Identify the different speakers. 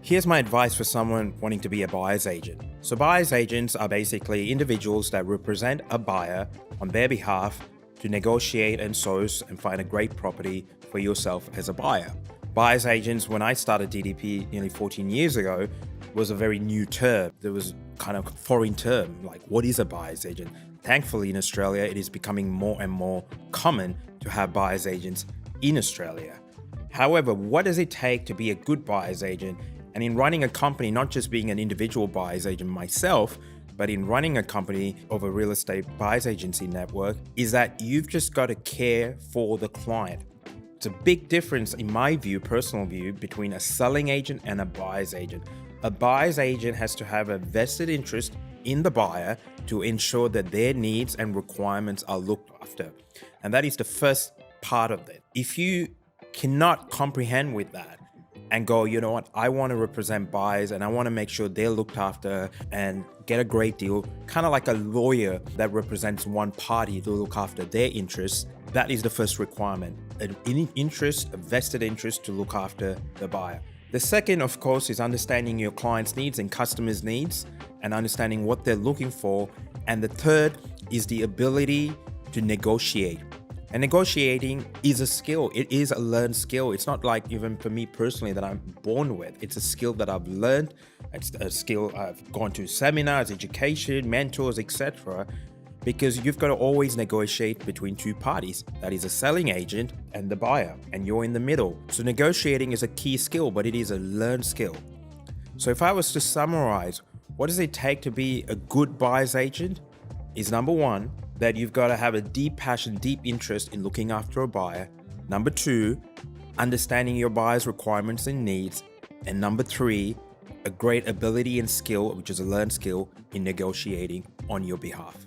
Speaker 1: Here's my advice for someone wanting to be a buyer's agent. So buyer's agents are basically individuals that represent a buyer on their behalf to negotiate and source and find a great property for yourself as a buyer. Buyer's agents, when I started DDP nearly 14 years ago, was a very new term. There was kind of foreign term, like what is a buyer's agent? Thankfully in Australia, it is becoming more and more common to have buyer's agents in Australia. However, what does it take to be a good buyer's agent? And in running a company, not just being an individual buyer's agent myself, but in running a company of a real estate buyer's agency network, is that you've just got to care for the client. It's a big difference, in my view, personal view, between a selling agent and a buyer's agent. A buyer's agent has to have a vested interest in the buyer to ensure that their needs and requirements are looked after. And that is the first part of it. If you cannot comprehend with that, and go, you know what, I want to represent buyers and I want to make sure they're looked after and get a great deal, kind of like a lawyer that represents one party to look after their interests. That is the first requirement, an interest, a vested interest to look after the buyer. The second, of course, is understanding your client's needs and customers' needs and understanding what they're looking for. And the third is the ability to negotiate. And negotiating is a skill. It is a learned skill. It's not like even for me personally that I'm born with. It's a skill that I've learned. It's a skill I've gone to seminars, education, mentors, etc. Because you've got to always negotiate between two parties. That is a selling agent and the buyer, and you're in the middle. So negotiating is a key skill, but it is a learned skill. So if I was to summarize, what does it take to be a good buyer's agent? Is number one, that you've got to have a deep passion, deep interest in looking after a buyer. Number two, understanding your buyer's requirements and needs. And number three, a great ability and skill, which is a learned skill, in negotiating on your behalf.